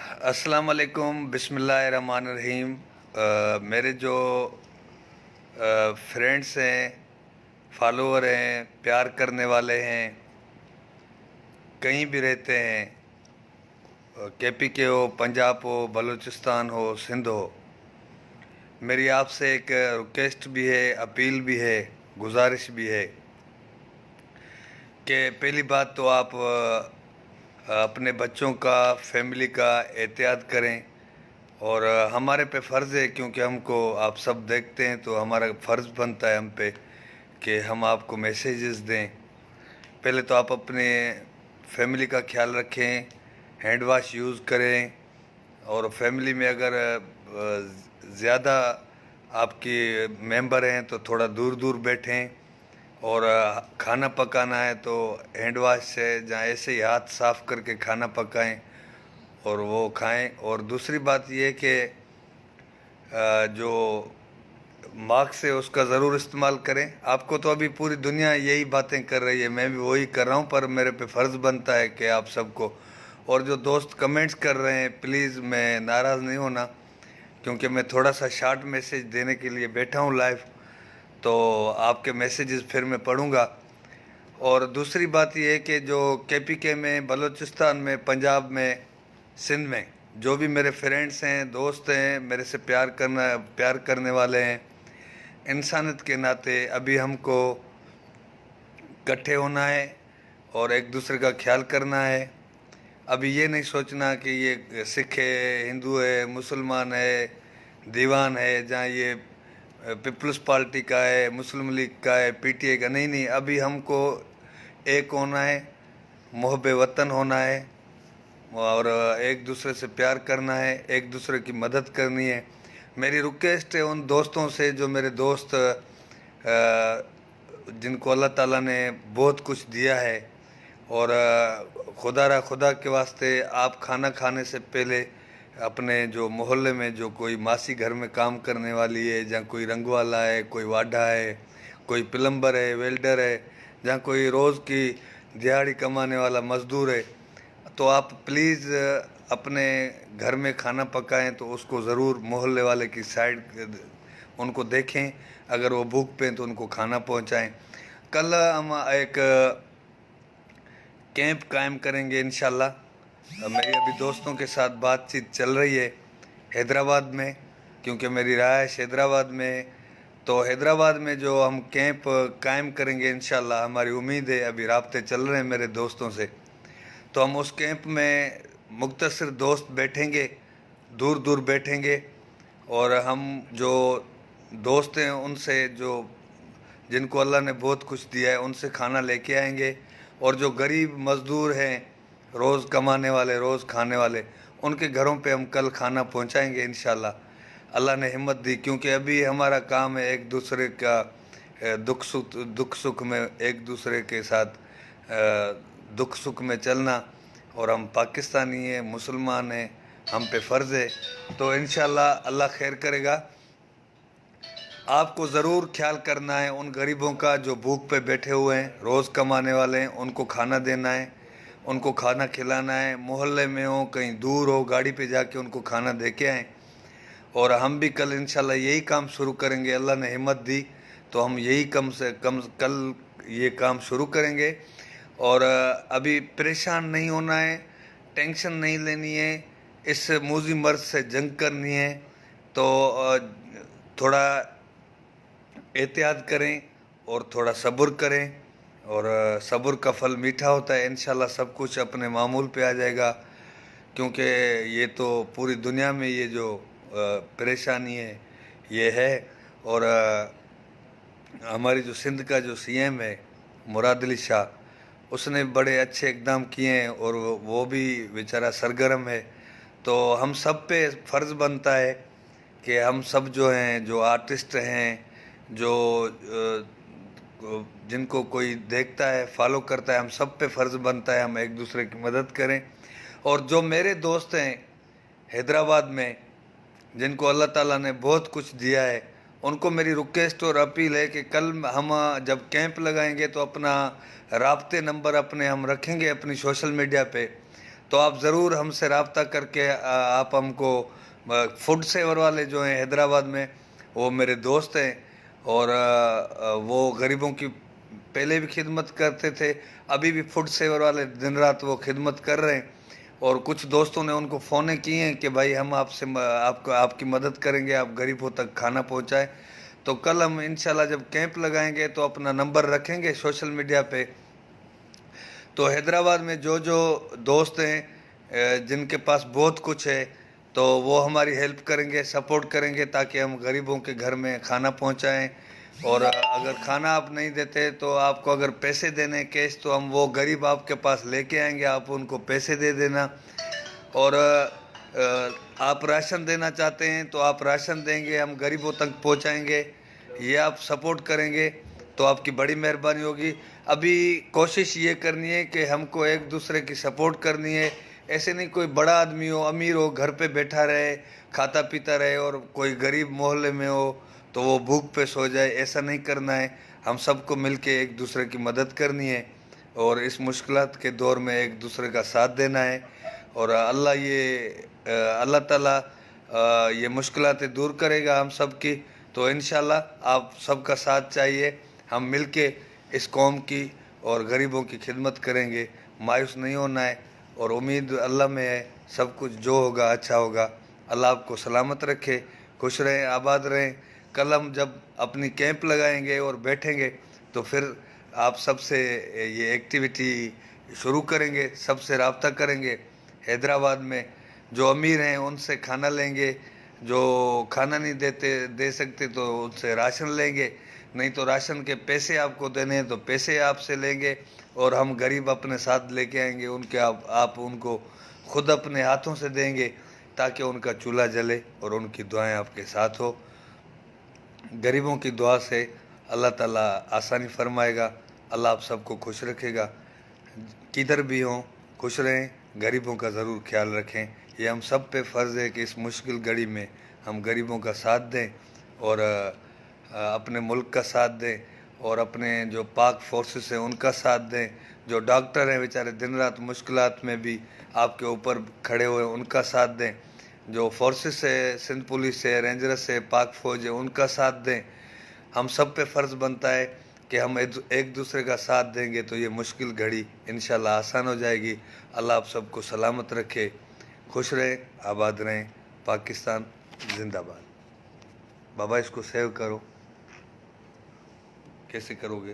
अस्सलाम वालेकुम, बिस्मिल्लाहिर्रहमानिर्रहीम। मेरे जो फ्रेंड्स हैं, फॉलोअर हैं, प्यार करने वाले हैं, कहीं भी रहते हैं, केपी के हो, पंजाब हो, बलूचिस्तान हो, सिंध हो, मेरी आपसे एक रिक्वेस्ट भी है, अपील भी है, गुजारिश भी है कि पहली बात तो आप अपने बच्चों का, फैमिली का एहतियात करें। और हमारे पे फ़र्ज़ है, क्योंकि हमको आप सब देखते हैं तो हमारा फ़र्ज़ बनता है हम पे कि हम आपको मैसेजेस दें। पहले तो आप अपने फैमिली का ख्याल रखें, हैंड वाश यूज़ करें। और फैमिली में अगर ज़्यादा आपके मेंबर हैं तो थोड़ा दूर दूर बैठें। और खाना पकाना है तो हैंड वाश से जहाँ ऐसे ही हाथ साफ़ करके खाना पकाएं और वो खाएं। और दूसरी बात ये कि जो मास्क है उसका ज़रूर इस्तेमाल करें। आपको तो अभी पूरी दुनिया यही बातें कर रही है, मैं भी वही कर रहा हूँ, पर मेरे पे फ़र्ज़ बनता है कि आप सबको। और जो दोस्त कमेंट्स कर रहे हैं, प्लीज़ मैं नाराज़ नहीं होना, क्योंकि मैं थोड़ा सा शार्ट मैसेज देने के लिए बैठा हूँ लाइव, तो आपके मैसेजेस फिर मैं पढ़ूँगा। और दूसरी बात यह है कि जो केपीके में, बलूचिस्तान में, पंजाब में, सिंध में जो भी मेरे फ्रेंड्स हैं, दोस्त हैं, मेरे से प्यार करने वाले हैं, इंसानियत के नाते अभी हमको इकट्ठे होना है और एक दूसरे का ख्याल करना है। अभी ये नहीं सोचना कि ये सिख है, हिंदू है, मुसलमान है, दीवान है, जहाँ ये पीपल्स पार्टी का है, मुस्लिम लीग का है, पीटीआई का। नहीं नहीं, अभी हमको एक होना है, मुहब्बे वतन होना है और एक दूसरे से प्यार करना है, एक दूसरे की मदद करनी है। मेरी रिक्वेस्ट है उन दोस्तों से, जो मेरे दोस्त जिनको अल्लाह ताला ने बहुत कुछ दिया है। और खुदा के वास्ते आप खाना खाने से पहले अपने जो मोहल्ले में जो कोई मासी घर में काम करने वाली है, जहाँ कोई रंग वाला है, कोई वाढा है, कोई प्लम्बर है, वेल्डर है, जहाँ कोई रोज़ की दिहाड़ी कमाने वाला मज़दूर है, तो आप प्लीज़ अपने घर में खाना पकाएं तो उसको ज़रूर मोहल्ले वाले की साइड उनको देखें, अगर वो भूख पे हैं तो उनको खाना पहुंचाएं। कल हम एक कैंप कायम करेंगे इंशाल्लाह। मेरी अभी दोस्तों के साथ बातचीत चल रही है हैदराबाद में, क्योंकि मेरी रहायश हैदराबाद में है। तो हैदराबाद में जो हम कैंप कायम करेंगे इंशाल्लाह, हमारी उम्मीद है, अभी राब्ते चल रहे हैं मेरे दोस्तों से, तो हम उस कैंप में मुख्तसर दोस्त बैठेंगे, दूर दूर बैठेंगे। और हम जो दोस्त हैं उनसे, जो जिनको अल्लाह ने बहुत कुछ दिया है, उनसे खाना लेके आएंगे। और जो गरीब मज़दूर हैं, रोज़ कमाने वाले, रोज़ खाने वाले, उनके घरों पे हम कल खाना पहुंचाएंगे इंशाल्लाह। अल्लाह ने हिम्मत दी, क्योंकि अभी हमारा काम है एक दूसरे का दुख सुख में एक दूसरे के साथ दुख सुख में चलना। और हम पाकिस्तानी हैं, मुसलमान हैं, हम पे फ़र्ज़ है। तो इंशाल्लाह अल्लाह खैर करेगा। आपको ज़रूर ख्याल करना है उन गरीबों का जो भूख पे बैठे हुए हैं, रोज़ कमाने वाले हैं, उनको खाना देना है, उनको खाना खिलाना है। मोहल्ले में हो, कहीं दूर हो, गाड़ी पे जाके उनको खाना दे के आएँ। और हम भी कल इंशाल्लाह यही काम शुरू करेंगे, अल्लाह ने हिम्मत दी तो हम यही कम से कम कल ये काम शुरू करेंगे। और अभी परेशान नहीं होना है, टेंशन नहीं लेनी है, इस मूजी मर्ज से जंग करनी है। तो थोड़ा एहतियात करें और थोड़ा सब्र करें, और सब्र का फल मीठा होता है। इंशाल्लाह सब कुछ अपने मामूल पे आ जाएगा, क्योंकि ये तो पूरी दुनिया में ये जो परेशानी है ये है। और हमारी जो सिंध का जो सीएम है मुराद अली शाह, उसने बड़े अच्छे इकदाम किए हैं और वो भी बेचारा सरगर्म है। तो हम सब पे फ़र्ज़ बनता है कि हम सब जो हैं, जो आर्टिस्ट हैं, जो जिनको कोई देखता है, फॉलो करता है, हम सब पे फ़र्ज़ बनता है हम एक दूसरे की मदद करें। और जो मेरे दोस्त हैं हैदराबाद में, जिनको अल्लाह ताला ने बहुत कुछ दिया है, उनको मेरी रिक्वेस्ट और अपील है कि कल हम जब कैंप लगाएंगे तो अपना राब्ते नंबर अपने हम रखेंगे अपनी सोशल मीडिया पे, تو آپ ضرور ہم سے رابطہ کر کے آپ ہم کو فوڈ سیور والے جو ہیں حیدرآباد میں، وہ میرے دوست ہیں، اور وہ غریبوں کی پہلے بھی خدمت کرتے تھے، ابھی بھی فوڈ سیور والے دن رات وہ خدمت کر رہے ہیں، اور کچھ دوستوں نے ان کو فونیں کی ہیں کہ بھائی ہم آپ سے آپ کی مدد کریں گے، آپ غریبوں تک کھانا پہنچائیں۔ تو کل ہم انشاءاللہ جب کیمپ لگائیں گے تو اپنا نمبر رکھیں گے سوشل میڈیا پہ، تو حیدرآباد میں جو دوست ہیں جن کے پاس بہت کچھ ہے، تو وہ ہماری ہیلپ کریں گے، سپورٹ کریں گے، تاکہ ہم غریبوں کے گھر میں کھانا پہنچائیں۔ اور اگر کھانا آپ نہیں دیتے تو آپ کو اگر پیسے دینے کیش، تو ہم وہ غریب آپ کے پاس لے کے آئیں گے، آپ ان کو پیسے دے دینا۔ اور آپ راشن دینا چاہتے ہیں تو آپ راشن دیں گے، ہم غریبوں تک پہنچائیں گے، یہ آپ سپورٹ کریں گے تو آپ کی بڑی مہربانی ہوگی۔ ابھی کوشش یہ کرنی ہے کہ ہم کو ایک دوسرے کی سپورٹ کرنی ہے، ایسے نہیں کوئی بڑا آدمی ہو، امیر ہو، گھر پہ بیٹھا رہے، کھاتا پیتا رہے، اور کوئی غریب محلے میں ہو تو وہ بھوک پہ سو جائے، ایسا نہیں کرنا ہے۔ ہم سب کو مل کے ایک دوسرے کی مدد کرنی ہے، اور اس مشکلات کے دور میں ایک دوسرے کا ساتھ دینا ہے، اور اللہ تعالیٰ یہ مشکلاتیں دور کرے گا ہم سب کی۔ تو انشاءاللہ آپ سب کا ساتھ چاہیے، ہم مل کے اس قوم کی اور غریبوں کی خدمت کریں گے، مایوس نہیں ہونا ہے، اور امید اللہ میں ہے، سب کچھ جو ہوگا اچھا ہوگا۔ اللہ آپ کو سلامت رکھے، خوش رہیں، آباد رہیں۔ کل ہم جب اپنی کیمپ لگائیں گے اور بیٹھیں گے تو پھر آپ سب سے یہ ایکٹیویٹی شروع کریں گے، سب سے رابطہ کریں گے۔ حیدرآباد میں جو امیر ہیں ان سے کھانا لیں گے، جو کھانا نہیں دے سکتے تو ان سے راشن لیں گے، نہیں تو راشن کے پیسے آپ کو دینے ہیں تو پیسے آپ سے لیں گے، اور ہم غریب اپنے ساتھ لے کے آئیں گے، ان کے آپ ان کو خود اپنے ہاتھوں سے دیں گے، تاکہ ان کا چولہا جلے اور ان کی دعائیں آپ کے ساتھ ہو۔ غریبوں کی دعا سے اللہ تعالیٰ آسانی فرمائے گا، اللہ آپ سب کو خوش رکھے گا، کدھر بھی ہوں خوش رہیں، غریبوں کا ضرور خیال رکھیں۔ یہ ہم سب پہ فرض ہے کہ اس مشکل گھڑی میں ہم غریبوں کا ساتھ دیں، اور اپنے ملک کا ساتھ دیں، اور اپنے جو پاک فورسز ہیں ان کا ساتھ دیں، جو ڈاکٹر ہیں بیچارے دن رات مشکلات میں بھی آپ کے اوپر کھڑے ہوئے ان کا ساتھ دیں، جو فورسز ہے، سندھ پولیس ہے، رینجرس ہے، پاک فوج ہے، ان کا ساتھ دیں۔ ہم سب پہ فرض بنتا ہے کہ ہم ایک دوسرے کا ساتھ دیں گے تو یہ مشکل گھڑی انشاءاللہ آسان ہو جائے گی۔ اللہ آپ سب کو سلامت رکھے، خوش رہیں، آباد رہیں۔ پاکستان زندہ باد۔ بابا اس کو سیو کرو، کیسے کرو گے؟